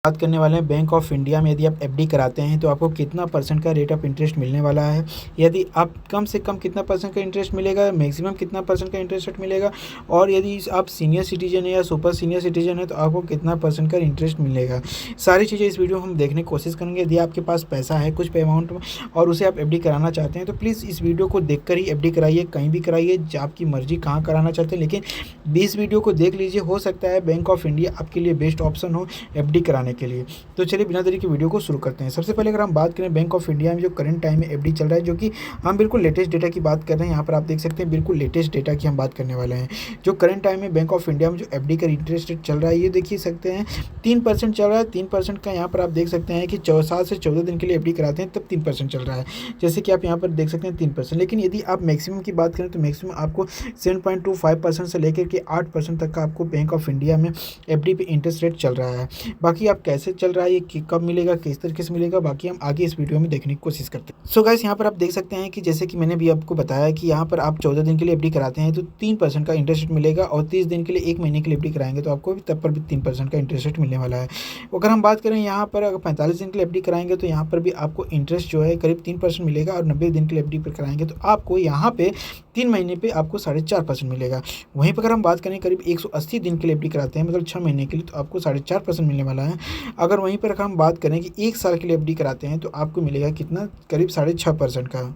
बात करने वाले हैं बैंक ऑफ इंडिया में। यदि आप एफडी कराते हैं तो आपको कितना परसेंट का रेट ऑफ इंटरेस्ट मिलने वाला है, यदि आप कम से कम कितना परसेंट का इंटरेस्ट मिलेगा, मैक्सिमम कितना परसेंट का इंटरेस्ट रेट मिलेगा, और यदि आप सीनियर सिटीजन है या सुपर सीनियर सिटीजन है तो आपको कितना परसेंट का इंटरेस्ट मिलेगा। सारी चीज़ें इस वीडियो में हम देखने की कोशिश करेंगे। यदि आपके पास पैसा है कुछ पे अमाउंट में और उसे आप एफडी कराना चाहते हैं तो प्लीज़ इस वीडियो को देखकर ही एफडी कराइए, कहीं भी कराइए, आपकी मर्जी कहाँ कराना चाहते हैं, लेकिन इस वीडियो को देख लीजिए। हो सकता है बैंक ऑफ इंडिया आपके लिए बेस्ट ऑप्शन हो एफडी कराने के लिए। तो चलिए बिना देरी के वीडियो को शुरू करते हैं। सबसे पहले अगर हम बात करें बैंक ऑफ इंडिया में जो करंट टाइम में एफडी चल रहा है, जो कि हम बिल्कुल लेटेस्ट डेटा की बात कर रहे हैं। यहाँ पर आप देख सकते हैं बिल्कुल लेटेस्ट डेटा की हम बात करने वाले हैं। जो करंट टाइम में बैंक ऑफ इंडिया में जो एफडी का इंटरेस्ट रेट चल रहा है, ये देखिए सकते हैं 3% चल रहा है। 3% का यहाँ पर आप देख सकते हैं कि 7 से 14 दिन के लिए एफडी कराते हैं तब 3% चल रहा है, जैसे कि आप यहाँ पर देख सकते हैं 3%। लेकिन यदि आप मैक्सिमम की बात करें तो मैक्सिमम आपको 7.25% से लेकर के 8% तक का आपको बैंक ऑफ इंडिया में एफडी पे इंटरेस्ट रेट चल रहा है। बाकी आप कैसे चल रहा है, ये कब मिलेगा, किस तरीके से मिलेगा, बाकी हम आगे इस वीडियो में देखने की कोशिश करते हैं। सो गाइस, यहाँ पर आप देख सकते हैं कि जैसे कि मैंने भी आपको बताया कि यहाँ पर आप 14 दिन के लिए एफडी कराते हैं तो 3% का इंटरेस्ट रेट मिलेगा, और 30 दिन के लिए 1 महीने के लिए एफडी कराएंगे तो आपको तब पर भी 3% का इंटरेस्ट रेट मिलने वाला है। अगर हम बात करें यहाँ पर अगर 45 दिन के लिए एफडी कराएंगे तो यहाँ पर भी आपको इंटरेस्ट जो है करीब 3% मिलेगा, और 90 दिन के लिए एफडी पर कराएंगे तो आपको यहाँ पे 3 महीने पे आपको 4.5% मिलेगा। वहीं पर अगर हम बात करें करीब 180 दिन के लिए एफडी कराते हैं, मतलब 6 महीने के लिए, तो आपको 4.5% मिलने वाला है। अगर वहीं पर हम बात करें कि 1 साल के लिए एफडी कराते हैं तो आपको मिलेगा कितना, करीब 6.5% का।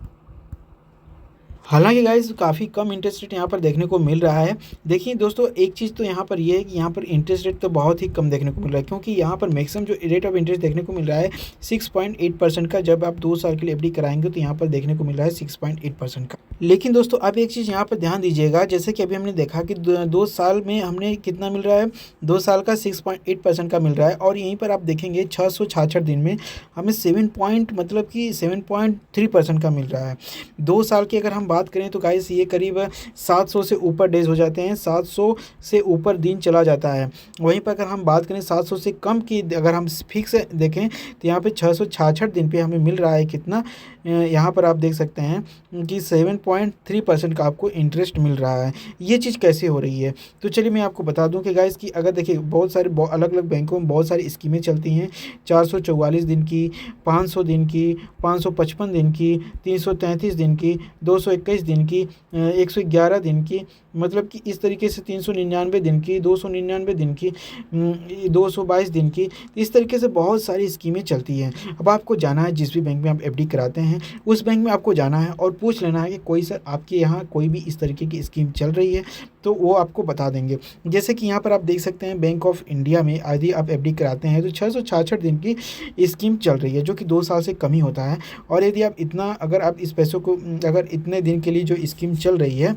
हालांकि गाइस काफ़ी कम इंटरेस्ट रेट यहाँ पर देखने को मिल रहा है। देखिए दोस्तों, एक चीज़ तो यहाँ पर ये है कि यहाँ पर इंटरेस्ट रेट तो बहुत ही कम देखने को मिल रहा है, क्योंकि यहाँ पर मैक्सिमम जो रेट ऑफ इंटरेस्ट देखने को मिल रहा है 6.8% का। जब आप 2 साल के लिए एफडी कराएंगे तो यहाँ पर देखने को मिल रहा है 6.8% का। लेकिन दोस्तों अब एक चीज़ यहाँ पर ध्यान दीजिएगा, जैसे कि अभी हमने देखा कि 2 साल में हमने कितना मिल रहा है, 2 साल का 6.8% का मिल रहा है, और यहीं पर आप देखेंगे 666 दिन में हमें 7.3% का मिल रहा है। 2 साल की अगर हम बात करें तो गाइस ये करीब 700 से ऊपर डेज हो जाते हैं, 700 से ऊपर दिन चला जाता है। वहीं पर अगर हम बात करें 700 से कम की अगर हम फिक्स देखें तो यहाँ पे 666 दिन पे हमें मिल रहा है कितना, यहाँ पर आप देख सकते हैं कि 7.3% का आपको इंटरेस्ट मिल रहा है। ये चीज़ कैसे हो रही है, तो चलिए मैं आपको बता दूं कि गाइस कि अगर देखिए बहुत सारे अलग अलग बैंकों में बहुत सारी स्कीमें चलती हैं, 444 दिन की, 500 दिन की, 555 दिन की, 333 दिन की, 221 दिन की, 111 दिन की, मतलब कि इस तरीके से 399 दिन की, 299 दिन की, 222 दिन की, इस तरीके से बहुत सारी स्कीमें चलती हैं। अब आपको जाना है जिस भी बैंक में आप एफडी कराते हैं उस बैंक में आपको जाना है और पूछ लेना है कि कोई सर आपके यहाँ कोई भी इस तरीके की स्कीम चल रही है, तो वो आपको बता देंगे। जैसे कि यहाँ पर आप देख सकते हैं बैंक ऑफ इंडिया में यदि आप एफडी कराते हैं तो 666 दिन की स्कीम चल रही है, जो कि 2 साल से कम ही होता है। और यदि आप इतना अगर आप इस पैसों को अगर इतने दिन के लिए जो स्कीम चल रही है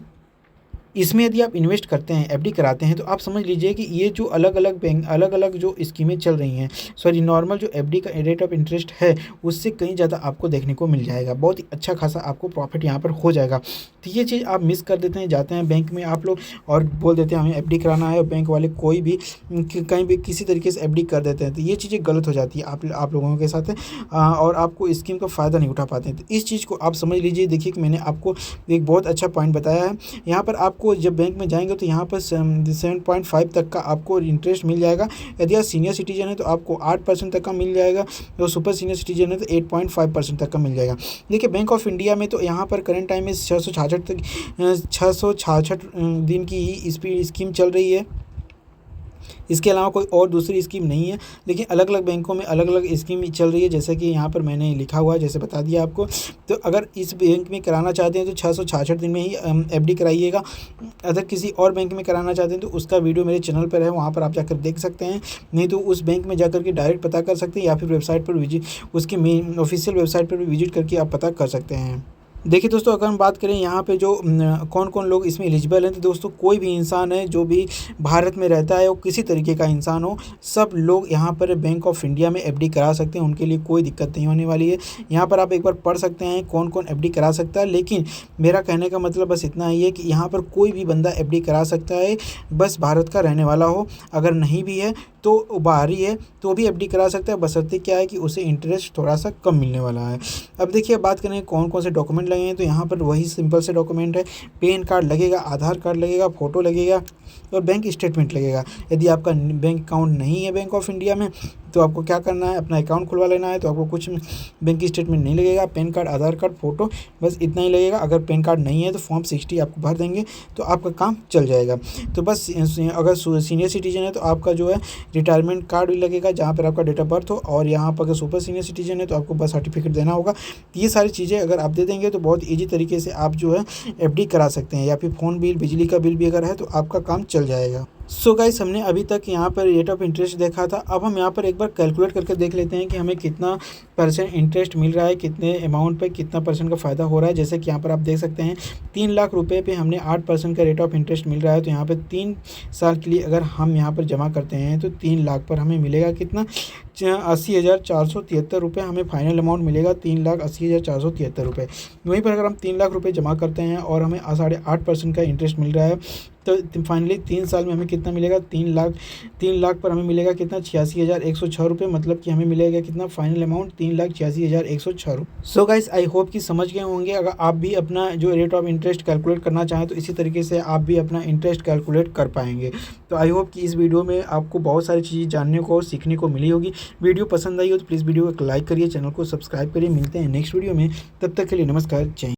इसमें यदि आप इन्वेस्ट करते हैं, एफडी कराते हैं, तो आप समझ लीजिए कि ये जो अलग अलग बैंक अलग अलग जो स्कीमें चल रही हैं, सॉरी नॉर्मल जो एफडी का रेट ऑफ इंटरेस्ट है उससे कहीं ज़्यादा आपको देखने को मिल जाएगा। बहुत ही अच्छा खासा आपको प्रॉफिट यहाँ पर हो जाएगा। तो ये चीज़ आप मिस कर देते हैं, जाते हैं बैंक में आप लोग और बोल देते हैं हमें एफडी कराना है, और बैंक वाले कोई भी कहीं भी किसी तरीके से एफडी कर देते हैं, तो ये चीज़ें गलत हो जाती है आप लोगों के साथ और आपको स्कीम का फ़ायदा नहीं उठा पाते हैं। तो इस चीज़ को आप समझ लीजिए। देखिए कि मैंने आपको एक बहुत अच्छा पॉइंट बताया है। यहाँ पर आपको जब बैंक में जाएंगे तो यहाँ पर 7.5 तक का आपको इंटरेस्ट मिल जाएगा। यदि आप सीनियर सिटीजन है तो आपको 8% तक का मिल जाएगा, और सुपर सीनियर सिटीजन है तो 8.5% तक का मिल जाएगा। देखिए बैंक ऑफ इंडिया में तो यहाँ पर करंट टाइम में 666 दिन की ही इस पर स्कीम चल रही है, इसके अलावा कोई और दूसरी स्कीम नहीं है। लेकिन अलग अलग बैंकों में अलग अलग स्कीम चल रही है, जैसे कि यहाँ पर मैंने लिखा हुआ है, जैसे बता दिया आपको। तो अगर इस बैंक में कराना चाहते हैं तो 666 दिन में ही एफडी कराइएगा। अगर किसी और बैंक में कराना चाहते हैं तो उसका वीडियो मेरे चैनल पर है, वहाँ पर आप जाकर देख सकते हैं, नहीं तो उस बैंक में जाकर के डायरेक्ट पता कर सकते हैं, या फिर वेबसाइट पर विजिट उसकी मेन ऑफिशियल वेबसाइट पर भी विजिट करके आप पता कर सकते हैं। देखिए दोस्तों, अगर हम बात करें यहाँ पे जो कौन कौन लोग इसमें एलिजिबल हैं, तो दोस्तों कोई भी इंसान है जो भी भारत में रहता है, वो किसी तरीके का इंसान हो, सब लोग यहाँ पर बैंक ऑफ इंडिया में एफडी करा सकते हैं। उनके लिए कोई दिक्कत नहीं होने वाली है। यहाँ पर आप एक बार पढ़ सकते हैं कौन कौन एफडी करा सकता है। लेकिन मेरा कहने का मतलब बस इतना ही है कि यहाँ पर कोई भी बंदा एफडी करा सकता है, बस भारत का रहने वाला हो। अगर नहीं भी है तो बाहरी है तो भी एफडी करा सकता है, बशर्ते क्या है कि उसे इंटरेस्ट थोड़ा सा कम मिलने वाला है। अब देखिए बात करें कौन कौन से डॉक्यूमेंट लगे हैं, तो यहाँ पर वही सिंपल से डॉक्यूमेंट है। पैन कार्ड लगेगा, आधार कार्ड लगेगा, फ़ोटो लगेगा, और बैंक स्टेटमेंट लगेगा। यदि आपका बैंक अकाउंट नहीं है बैंक ऑफ इंडिया में तो आपको क्या करना है, अपना अकाउंट खुलवा लेना है। तो आपको कुछ बैंक स्टेटमेंट नहीं लगेगा, पैन कार्ड, आधार कार्ड, फ़ोटो, बस इतना ही लगेगा। अगर पैन कार्ड नहीं है तो फॉर्म 60 आपको भर देंगे तो आपका काम चल जाएगा। तो बस अगर सीनियर सिटीजन है तो आपका जो है रिटायरमेंट कार्ड भी लगेगा जहाँ पर आपका डेट ऑफ बर्थ हो, और यहाँ पर अगर सुपर सीनियर सिटीजन है तो आपको बर्थ सर्टिफिकेट देना होगा। ये सारी चीज़ें अगर आप दे देंगे तो बहुत ईजी तरीके से आप जो है एफडी करा सकते हैं, या फिर फ़ोन बिल, बिजली का बिल भी अगर है तो आपका काम चल जाएगा। सो गाइस, हमने अभी तक यहाँ पर रेट ऑफ इंटरेस्ट देखा था। अब हम यहाँ पर एक बार कैलकुलेट करके देख लेते हैं कि हमें कितना % इंटरेस्ट मिल रहा है, कितने अमाउंट पे कितना % का फ़ायदा हो रहा है। जैसे कि यहाँ पर आप देख सकते हैं 3 लाख रुपए पे हमने 8% का रेट ऑफ इंटरेस्ट मिल रहा है। तो यहाँ पर 3 साल के लिए अगर हम यहाँ पर जमा करते हैं तो 3 लाख पर हमें मिलेगा कितना, 80,473 रुपये हमें फाइनल अमाउंट मिलेगा, 3,80,473 रुपये। वहीं पर अगर हम 3 लाख रुपये जमा करते हैं और हमें 8.5% का इंटरेस्ट मिल रहा है तो फाइनली 3 साल में हमें कितना मिलेगा, 3 लाख पर हमें मिलेगा कितना, 86,106 रुपये। मतलब कि हमें मिलेगा कितना फाइनल अमाउंट, 3,86,106 रुपये। सो गाइस, आई होप कि समझ गए होंगे। अगर आप भी अपना जो रेट ऑफ इंटरेस्ट कैलकुलेट करना चाहें तो इसी तरीके से आप भी अपना इंटरेस्ट कैलकुलेट कर पाएंगे। तो आई होप कि इस वीडियो में आपको बहुत सारी चीज़ें जानने को और सीखने को मिली होगी। वीडियो पसंद आई हो तो प्लीज़ वीडियो को लाइक करिए, चैनल को सब्सक्राइब करिए। मिलते हैं नेक्स्ट वीडियो में, तब तक के लिए नमस्कार, जय हिंद।